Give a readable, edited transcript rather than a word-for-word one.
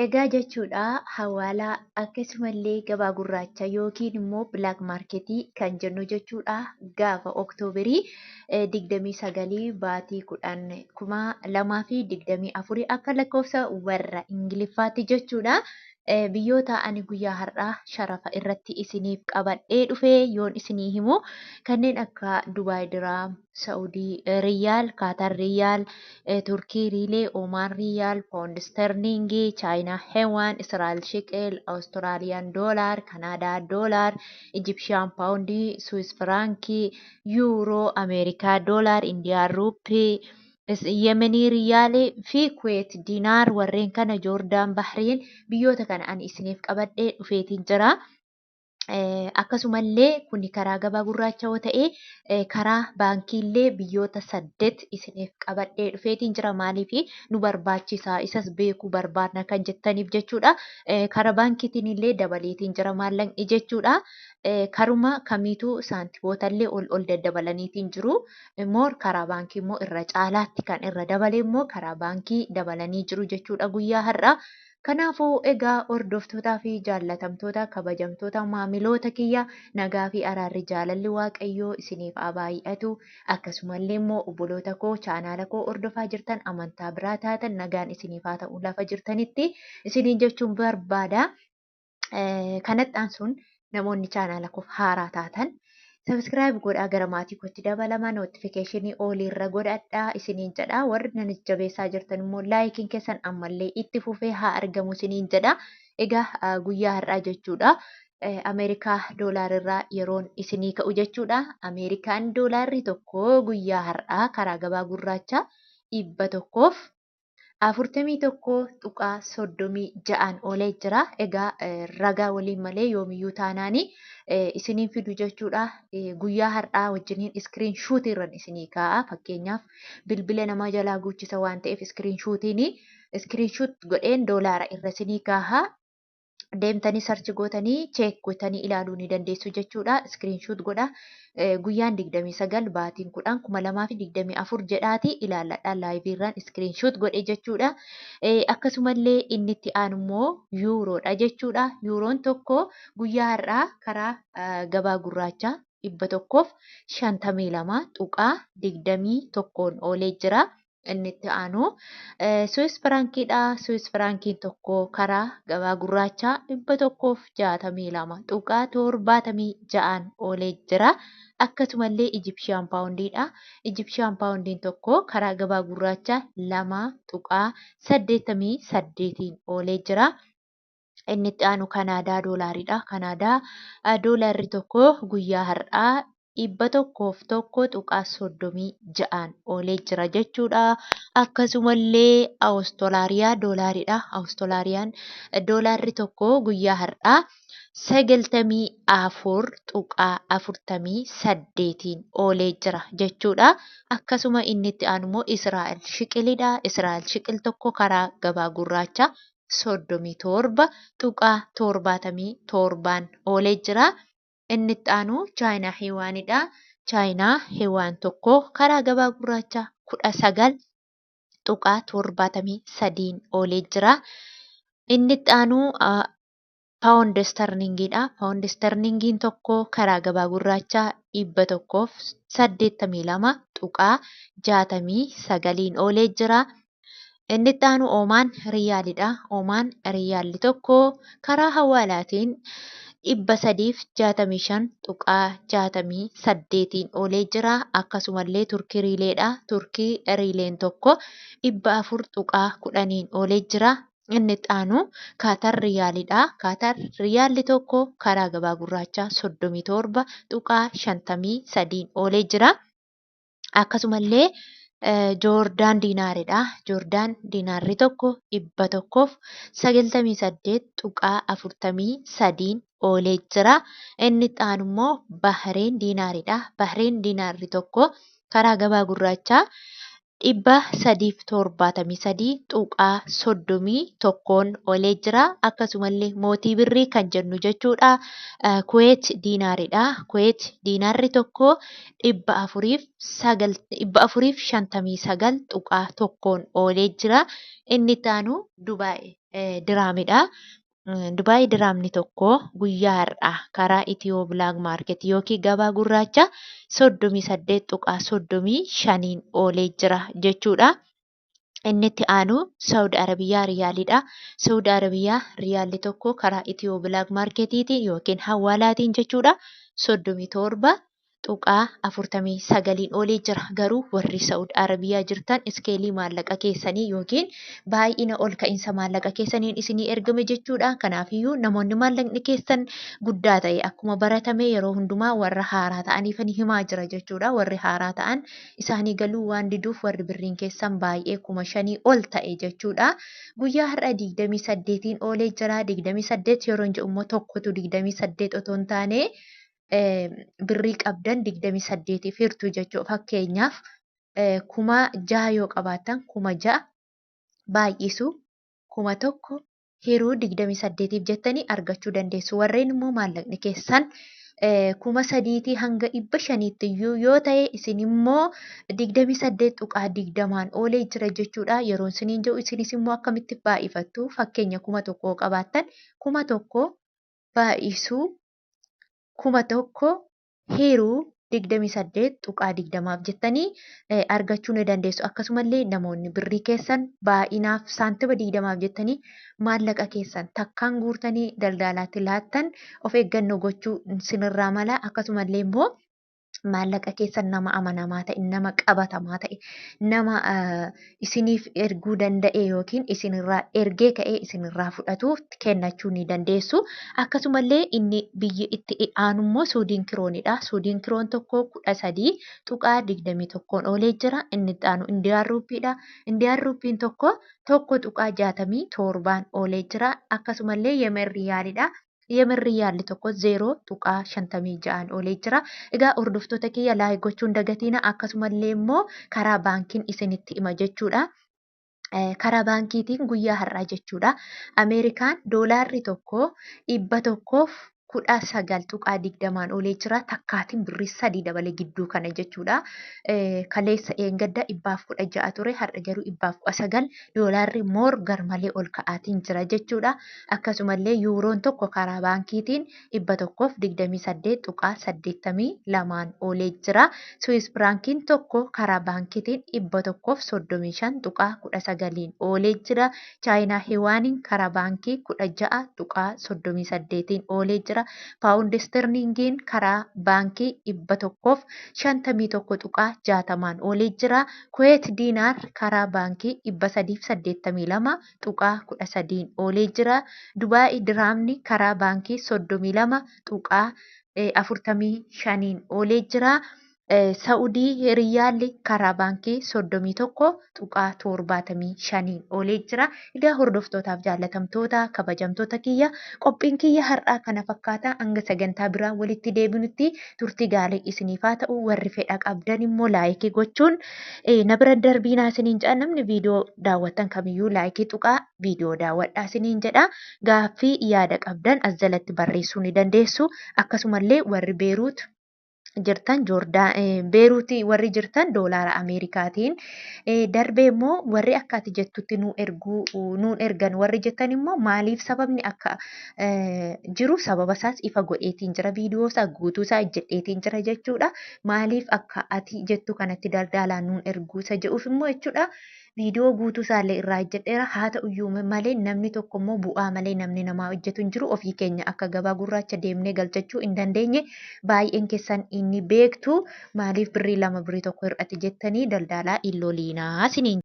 Egaa jechuudha hawaalaa akkasumallee gabaa gurraacha yookiin immoo bilaak maarketii kan jennu jechuudha. Gaafa Oktoobarii 29 baatii 10/2024 akka lakkoofsa warra Ingiliffaatti jechuudha. Biyyoota ani guyyaa har'aa sharafa irratti isiniif qabadhee dhufee yoon isinii himu kanneen akka Dubaay Diraam, Saa'udii Riyaal, Kaatar Riyaal, Turkii Riilee, Omaan Riyaal, Pound Sterlingii, Chaayinaa Heewaan, Israa'el Shiqel, Awustiraaliyaan Doolaar, Kanaadaa Doolaar, Ijipshaan Paawundii, Swiss Firankii, Yuuroo, Ameerikaa Doolaar, Indiyaa Ruupii, Yemenii Riyaalee fi Kuweet Diinaar warreen kana Joordaan Bahriin biyyoota kana ani isiniif qabadhee dhufeetiin jira. Akkasumallee kuni karaa gabaa gurraacha yoo ta'e karaa baankiillee biyyoota 8 isiniif qabadhee dhufeetiin jira. Maaliif nu barbaachisaa isas beekuu barbaadna kan jettaniif jechuudha. Karaa baankiitiin illee dabaleetiin jira maallaqni jechuudha. Karuma kamiituu saantibootallee ol daddabalaniitiin jiru. Immoo karaa baankii immoo irra caalaatti kan irra dabale immoo karaa baankii dabalanii jiru jechuudha guyyaa har'aa. Kanaafuu egaa hordoftootaa fi jaallatamtoota kabajamtoota maamiloota kiyya nagaa fi araarri jaalalli waaqayyoo isiniif haa baay'atu. Akkasumallee immoo obboloota koo chaanaala koo hordofaa jirtan amantaa biraa taatan nagaan isiniif haa ta'u lafa jirtanitti isiniin jechuun barbaada. Kanatti aansuun namoonni chaanaala koof haaraa taatan sabiskiraayib godhaa gara maatii kootti dabalamaa nootifikeeshinii oliirra godhadhaa isiniin jedha. Warri nanis jabeessaa jirtan immoo laayikiin keessan ammallee itti fufee haa argamu isiniin jedha. Egaa guyyaa har'aa jechuudha. Ameerikaa doolaarirraa yeroon isinii ka'u jechuudha. Ameerikaan doolaarri tokko guyyaa har'aa karaa gabaa gurraacha 141.36 oolee jira. Egaa ragaa waliin malee yoomiyyuu taanaanii isiniin fidu jechuudha. Guyyaa har'aa wajjiniin iskiriin shuutii irraan isinii kaa'a. Fakkeenyaaf bilbila namaa jalaa guuchisa waan ta'eef iskiriin shuut godheen doolaara irra isinii kaa'a. Deemtanii sarchi gootanii cheek gootanii ilaaluu ni dandeessu jechuudha. Iskiriin shuut godha. Guyyaan 29 baatiin 10/2024 jedhaati ilaalladha laayiviirraan iskiriin shuut godhe jechuudha. Akkasumallee inni itti aanu immoo yuuroodha jechuudha. Yuuroon tokko guyyaa har'aa karaa gabaa gurraacha 152.21 oolee jira. Inni itti aanu Swiss Frankiidha. Swiss Frankiin tokko karaa gabaa gurraacha 162.76 oolee jira. Akkasumallee Ijipshaan Paawundiidha. Ijipshaan Paawundiin tokko karaa gabaa gurraacha 2.88 oolee jira. Inni itti aanu Kanaadaa doolaariidha. Kanaadaa doolaarri tokko guyyaa har'aa 101.36 oolee jira jechuudha. Akkasumallee Awustiraaliyaa doolaariidha. Awustiraaliyaa doolaarri tokko guyyaa har'aa 94.48 oolee jira jechuudha. Akkasuma inni itti aanu immoo Israa'el shiqiliidha. Israa'el shiqil tokko karaa gabaa gurraacha 37.77 oolee jira. Inni itti aanu Chaayinaa Heewaanidha. Chaayinaa Heewaan tokko karaa gabaa gurraacha 19.73 oolee jira. Inni itti aanu Paawundi Sterlingiidha. Paawundi Sterlingiin tokko karaa gabaa gurraacha 182.69 oolee jira. Inni itti aanu Omaan Riyaalidha. Omaan Riyaalli tokko karaa hawaalaatiin 365.68 oolee jira. Akkasumallee Turkii Riileedha. Turkii Riileen tokko 400.10 oolee jira. Inni itti aanu Kaatar Riyaalidha. Kaatar Riyaalli tokko karaa gabaa gurraacha 37.53 oolee jira. Akkasumallee Joordaan Diinaaridha. Joordaan Diinaarri tokko 198.43 oolee jira. Inni itti aanu immoo Bahreen Diinaaridha. Bahreen Diinaarri tokko karaa gabaa gurraacha 373.31 oolee jira. Akkasumallee mootii birrii kan jennu jechuudha. Kuweet Diinaaridha. Kuweet Diinaarri tokko 459.1 oolee jira. Inni itti aanu Dubaay diraamidha. Dubaay diraamni tokko guyyaa har'aa karaa Itiyoo Bilaak Maarket yookiin gabaa gurraacha 38.35 oolee jira jechuudha. Inni itti aanu Saawud Arabiyaa Riyaalidha. Saawud Arabiyaa Riyaalli tokko karaa Itiyoo Bilaak Maarketiitiin yookiin hawaalaatiin jechuudha. 37.49 oolee jira. Garuu warri Saawud Arabiyaa jirtan iskeelii maallaqa keessanii yookiin baay'ina ol ka'iinsa maallaqa keessaniin isinii ergame jechuudha. Kanaafiyyuu namoonni maallaqni keessan guddaa ta'e akkuma baratame yeroo hundumaa warra haaraa ta'aniifan himaa jira jechuudha. Warri haaraa ta'an isaanii galuu waan diduuf warri birriin keessan baay'ee 5,000 ol ta'e jechuudha. Guyyaa har'a 28 oolee jira. 28 yeroo jedhu immoo tokkotu 28 otoo hin taane birrii qabdan 28 hirtu jechuudha. Fakkeenyaaf 6,000 yoo qabaattan 6,000 baay'isu 1,000 hiruu 28 jettanii argachuu dandeessu. Warreen immoo maallaqni keessan 3,000 hanga 500 iyyuu yoo ta'e isin immoo 28.20 oolee jira jechuudha. Yeroo isiniin jedhu isinis immoo akkamitti baay'ifattu? Fakkeenya 1,000 qabaattan 1,000 baay'isuu 1,000 hiruu 28.20 jettanii argachuu ni dandeessu. Akkasumallee namoonni birrii keessan baay'inaaf saantima 20 jettanii maallaqa keessan takkaan guurtanii daldalaatti laattan of eeggannoo gochuu sinirraa mala. Akkasumallee immoo maallaqa keessan nama amanamaa ta'e, nama qabatamaa ta'e, nama isiniif erguu danda'e yookiin isinirraa ergee ka'ee isinirraa fudhatuuf kennachuu ni dandeessu. Akkasumallee inni biyyi itti aanu immoo Suudiin kiroonidha. Suudiin kiroon tokko 13.21 oolee jira. Inni itti aanu Indiyaan ruuppiidha. Indiyaan ruuppiin tokko 1.67 oolee jira. Akkasumallee Yemen riyaalidha. Yemen riyaalli tokko 0.56 oolee jira. Egaa hordoftoota kiyya laayik gochuun dagatiina. Akkasumallee immoo karaa baankiin isinitti hima jechuudha. Karaa baankiitiin guyyaa har'aa jechuudha. Ameerikaan doolaarri tokko 119.20 oolee jira. Takkaatiin birrii 3 dabale gidduu kana jechuudha. Kaleessa eengadda 116 ture. Har'a garuu 119 doolaarri moor garmalee ol ka'aatiin jira jechuudha. Akkasumallee yuuroon tokko karaa baankiitiin 128.82 oolee jira. Swiss firaankiin tokko karaa baankiitiin 135.19 oolee jira. Chaayinaa hiwaaniin karaa baankii 16.38 oolee jira. Paawundi sterlingiin karaa baankii 151.60 oolee jira. Kuweet diinaar karaa baankii 382.13 oolee jira. Dubaay diraamni karaa baankii 32.45 oolee jira. Saa'udii riyaalli karaa baankii 31.75 oolee jira. Egaa hordoftootaaf jaallatamtoota kabajamtoota kiyya qophiin kiyya har'aa kana fakkaata. Hanga sagantaa biraa walitti deebinutti turtii gaarii isiniif haa ta'u. Warri fedha qabdan immoo laayikii gochuun na bira darbiinaa isiniin jedha. Namni viidiyoo daawwattan kamiyyuu laayikii tuqaa viidiyoo daawwadhaa isiniin jedha. Gaaffii yaada qabdan as jalatti barreessuu ni dandeessu. Akkasumallee warri Beeruut jirtan Beeruutii warri jirtan doolaara Ameerikaatiin darbee immoo warri akka ati jettutti nuun ergan warri jettan immoo maaliif sababni akka jiru sababa isaas ifa godheetiin jira. Viidiyoo isaa guutuu isaa hojjedheetiin jira jechuudha. Maaliif akka ati jettu kanatti daldalaan nuun erguu isa jedhuuf immoo jechuudha. Viidiyoo guutuu isaallee irraa hojjedheera. Haa ta'uyyuu malee namni tokko immoo bu'aa malee namni namaa hojjetu hin jiru. Ofii keenya akka gabaa gurraacha deemnee galchachuu hin dandeenye. Baay'een keessan inni beektu maaliif birrii 2 birrii 1 hir'ate jettanii daldalaa illooliinaa isiniin